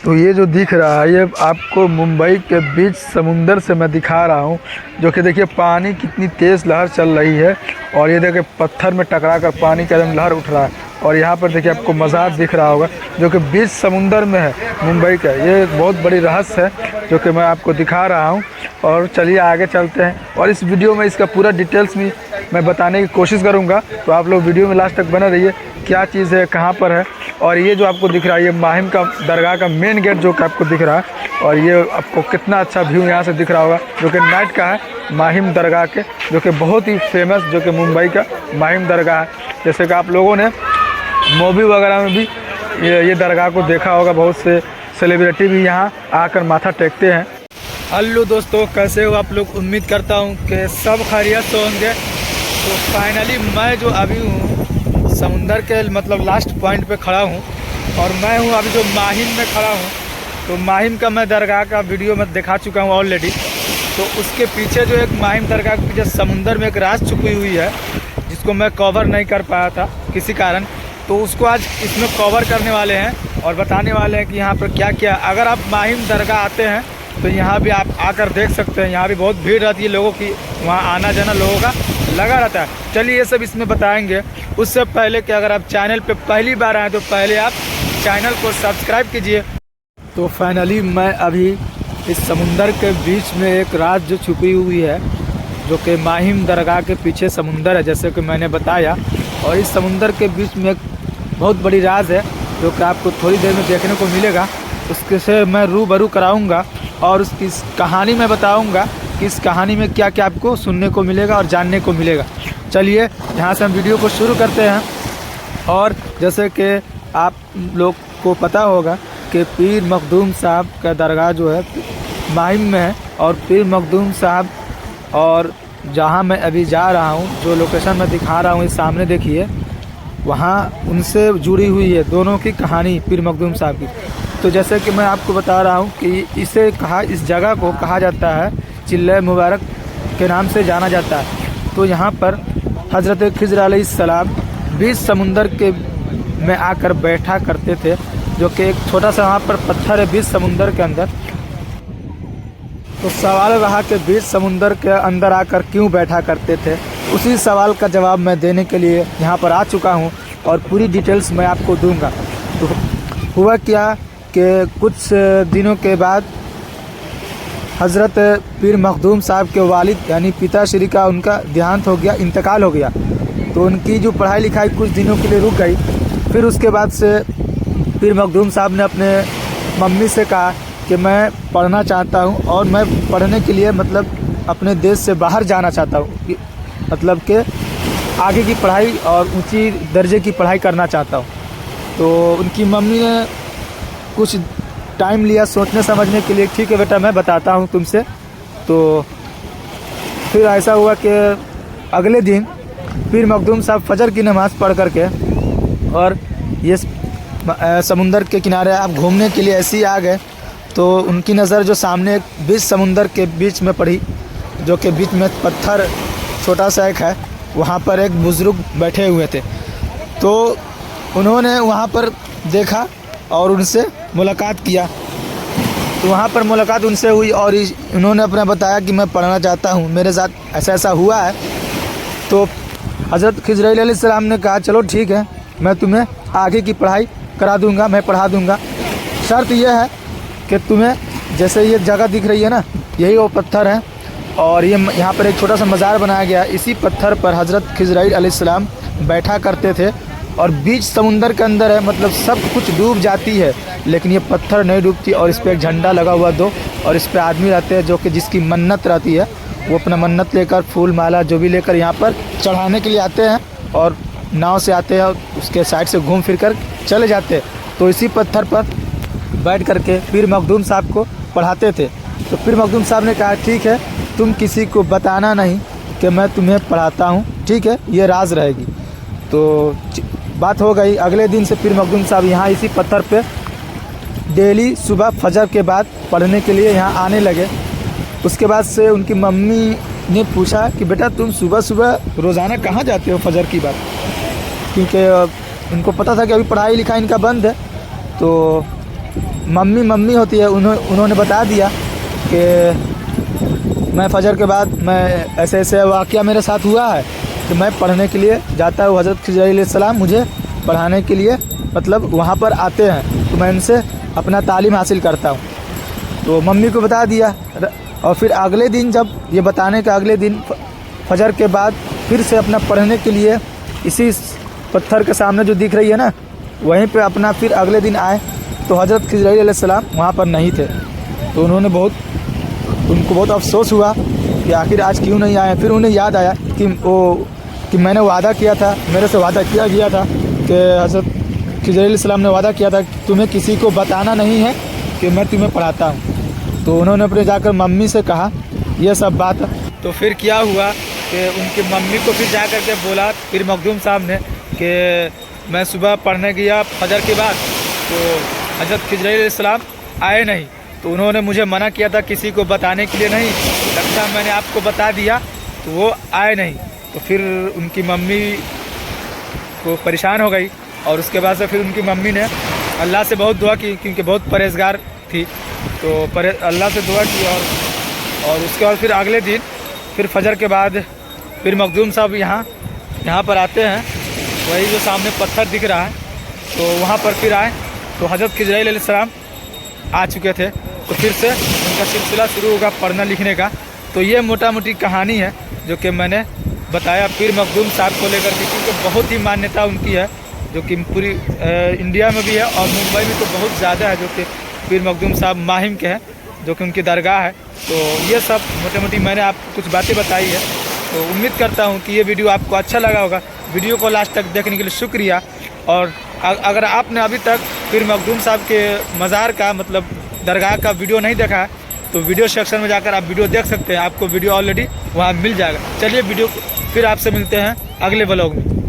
तो ये जो दिख रहा है ये आपको मुंबई के बीच समुंदर से मैं दिखा रहा हूँ, जो कि देखिए पानी कितनी तेज़ लहर चल रही है और ये देखिए पत्थर में टकरा कर पानी का एकदम लहर उठ रहा है। और यहाँ पर देखिए आपको मज़ार दिख रहा होगा जो कि बीच समुंदर में है मुंबई का। ये बहुत बड़ी रहस्य है जो कि मैं आपको दिखा रहा हूँ। और चलिए आगे चलते हैं और इस वीडियो में इसका पूरा डिटेल्स भी मैं बताने की कोशिश करूँगा, तो आप लोग वीडियो में लास्ट तक बने रहिए। क्या चीज़ है, कहाँ पर है। और ये जो आपको दिख रहा है ये माहिम का दरगाह का मेन गेट जो कि आपको दिख रहा है, और ये आपको कितना अच्छा व्यू यहाँ से दिख रहा होगा जो कि नाइट का है माहिम दरगाह के, जो कि बहुत ही फेमस जो कि मुंबई का माहिम दरगाह है। जैसे कि आप लोगों ने मूवी वगैरह में भी ये दरगाह को देखा होगा, बहुत से सेलिब्रिटी भी यहाँ आकर माथा टेकते हैं। हेलो दोस्तों, कैसे हो आप लोग। उम्मीद करता हूँ कि सब खैरियत से होंगे। तो फाइनली मैं जो अभी हूँ समुंदर के मतलब लास्ट पॉइंट पे खड़ा हूँ और मैं हूँ अभी जो माहिम में खड़ा हूँ। तो माहिम का मैं दरगाह का वीडियो में दिखा चुका हूँ ऑलरेडी। तो उसके पीछे जो एक माहिम दरगाह के पीछे समुंदर में एक राज छुपी हुई है जिसको मैं कवर नहीं कर पाया था किसी कारण, तो उसको आज इसमें कवर करने वाले हैं और बताने वाले हैं कि यहाँ पर क्या क्या। अगर आप माहिम दरगाह आते हैं तो यहाँ भी आप आकर देख सकते हैं। यहाँ भी बहुत भीड़ रहती है लोगों की, वहाँ आना जाना लोगों का लगा रहता है। चलिए ये सब इसमें बताएंगे। उससे पहले कि अगर आप चैनल पे पहली बार आए तो पहले आप चैनल को सब्सक्राइब कीजिए। तो फाइनली मैं अभी इस समुंदर के बीच में एक राज जो छुपी हुई है जो कि माहिम दरगाह के पीछे समुंदर है जैसे कि मैंने बताया। और इस समुंदर के बीच में एक बहुत बड़ी राज है जो कि आपको थोड़ी देर में देखने को मिलेगा। उसके से मैं रूबरू कराऊंगा और उसकी कहानी मैं बताऊंगा कि इस कहानी में क्या क्या आपको सुनने को मिलेगा और जानने को मिलेगा। चलिए यहाँ से हम वीडियो को शुरू करते हैं। और जैसे कि आप लोग को पता होगा कि पीर मखदूम साहब का दरगाह जो है माहिम में है, और पीर मखदूम साहब और जहाँ मैं अभी जा रहा हूँ जो लोकेशन मैं दिखा रहा हूँ इस सामने देखिए, वहाँ उनसे जुड़ी हुई है दोनों की कहानी पीर मखदूम साहब की। तो जैसे कि मैं आपको बता रहा हूँ कि इस जगह को कहा जाता है चिल्ले मुबारक के नाम से जाना जाता है। तो यहाँ पर हज़रत खिज़र अलैहिस्सलाम बीच समुंदर के में आकर बैठा करते थे, जो कि एक छोटा सा वहाँ पर पत्थर है बीच समुंदर के अंदर। तो सवाल रहा कि बीच समुंदर के अंदर आकर क्यों बैठा करते थे, उसी सवाल का जवाब मैं देने के लिए यहाँ पर आ चुका हूँ और पूरी डिटेल्स मैं आपको दूंगा। तो हुआ क्या कि कुछ दिनों के बाद हज़रत पीर मखदूम साहब के वालिद यानी पिताश्री का उनका देहांत हो गया, इंतकाल हो गया। तो उनकी जो पढ़ाई लिखाई कुछ दिनों के लिए रुक गई। फिर उसके बाद से पीर मखदूम साहब ने अपने मम्मी से कहा कि मैं पढ़ना चाहता हूँ और मैं पढ़ने के लिए मतलब अपने देश से बाहर जाना चाहता हूँ, मतलब कि आगे की पढ़ाई और ऊंची दर्जे की पढ़ाई करना चाहता हूँ। तो उनकी मम्मी ने कुछ टाइम लिया सोचने समझने के लिए। ठीक है बेटा मैं बताता हूँ तुमसे। तो फिर ऐसा हुआ कि अगले दिन पीर मखदूम साहब फजर की नमाज़ पढ़ करके और ये समुंदर के किनारे आप घूमने के लिए ऐसे ही आ गए। तो उनकी नज़र जो सामने बीच समुंदर के बीच में पड़ी, जो कि बीच में पत्थर छोटा सा एक है, वहाँ पर एक बुज़ुर्ग बैठे हुए थे। तो उन्होंने वहाँ पर देखा और उनसे मुलाकात किया। तो वहाँ पर मुलाकात उनसे हुई और उन्होंने अपना बताया कि मैं पढ़ना चाहता हूँ, मेरे साथ ऐसा ऐसा हुआ है। तो हज़रत खिज़र अलैहिस्सलाम ने कहा चलो ठीक है मैं तुम्हें आगे की पढ़ाई करा दूँगा, मैं पढ़ा दूँगा। शर्त यह है कि तुम्हें जैसे ये जगह दिख रही है ना, यही वो पत्थर है और ये यहाँ पर एक छोटा सा मज़ार बनाया गया। इसी पत्थर पर हज़रत खिज़र अलैहिस्सलाम बैठा करते थे और बीच समुंदर के अंदर है, मतलब सब कुछ डूब जाती है लेकिन ये पत्थर नहीं डूबती। और इस पर एक झंडा लगा हुआ दो, और इस पर आदमी रहते हैं जो कि जिसकी मन्नत रहती है वो अपना मन्नत लेकर फूल माला जो भी लेकर यहाँ पर चढ़ाने के लिए आते हैं और नाव से आते हैं और उसके साइड से घूम फिर कर चले जाते हैं। तो इसी पत्थर पर बैठ करके पीर मखदूम साहब को पढ़ाते थे। तो पीर मखदूम साहब ने कहा ठीक है तुम किसी को बताना नहीं कि मैं तुम्हें पढ़ाता हूँ, ठीक है ये राज रहेगी। तो बात हो गई। अगले दिन से पीर मखदूम साहब यहाँ इसी पत्थर पे डेली सुबह फजर के बाद पढ़ने के लिए यहाँ आने लगे। उसके बाद से उनकी मम्मी ने पूछा कि बेटा तुम सुबह सुबह रोज़ाना कहाँ जाते हो फजर की बात, क्योंकि उनको पता था कि अभी पढ़ाई लिखाई इनका बंद है। तो मम्मी होती है, उन्होंने बता दिया कि मैं फजर के बाद मैं ऐसे वाक़या मेरे साथ हुआ है कि मैं पढ़ने के लिए जाता हूँ। हज़रत खिज़र अलैहिस्सलाम मुझे पढ़ाने के लिए मतलब वहाँ पर आते हैं, तो मैं उनसे अपना तालीम हासिल करता हूँ। तो मम्मी को बता दिया। और फिर अगले दिन, जब ये बताने के अगले दिन फजर के बाद फिर से अपना पढ़ने के लिए इसी पत्थर के सामने जो दिख रही है ना, वहीं पे अपना फिर अगले दिन आए तो हज़रत खिज़र अलैहिस्सलाम वहाँ पर नहीं थे। तो उनको बहुत अफसोस हुआ कि आखिर आज क्यों नहीं आए। फिर उन्हें याद आया कि मैंने वादा किया था, मेरे से वादा किया गया था कि हज़रत खिज़र अलैहिस्सलाम ने वादा किया था कि तुम्हें किसी को बताना नहीं है कि मैं तुम्हें पढ़ाता हूँ। तो उन्होंने अपने जाकर मम्मी से कहा यह सब बात। तो फिर क्या हुआ कि उनकी मम्मी को फिर जा कर के बोला पीर मखदूम साहब ने कि मैं सुबह पढ़ने गया फजर के बाद, तो हज़रत खिज़र अलैहिस्सलाम आए नहीं। तो उन्होंने मुझे मना किया था किसी को बताने के लिए, नहीं लगता मैंने आपको बता दिया, तो वो आए नहीं। तो फिर उनकी मम्मी को परेशान हो गई और उसके बाद से फिर उनकी मम्मी ने अल्लाह से बहुत दुआ की, क्योंकि बहुत परहेज़गार थी। तो अल्लाह से दुआ की और उसके बाद फिर अगले दिन फिर फजर के बाद पीर मखदूम साहब यहाँ पर आते हैं। वही जो सामने पत्थर दिख रहा है, तो वहाँ पर फिर आए तो हज़रत खिज़र अलैहिस्सलाम आ चुके थे। तो फिर से उनका सिलसिला शुरू होगा पढ़ना लिखने का। तो ये मोटा मोटी कहानी है जो कि मैंने बताया पीर मखदूम साहब को लेकर के, क्योंकि बहुत ही मान्यता उनकी है जो कि पूरी इंडिया में भी है और मुंबई में तो बहुत ज़्यादा है, जो कि पीर मखदूम साहब माहिम के हैं, जो कि उनकी दरगाह है। तो ये सब मोटी मोटी मैंने आपको कुछ बातें बताई है। तो उम्मीद करता हूँ कि ये वीडियो आपको अच्छा लगा होगा। वीडियो को लास्ट तक देखने के लिए शुक्रिया। और अगर आपने अभी तक पीर मखदूम साहब के मज़ार का मतलब दरगाह का वीडियो नहीं देखा है, तो वीडियो सेक्शन में जाकर आप वीडियो देख सकते हैं। आपको वीडियो ऑलरेडी वहाँ मिल जाएगा। चलिए वीडियो फिर आपसे मिलते हैं अगले व्लॉग में।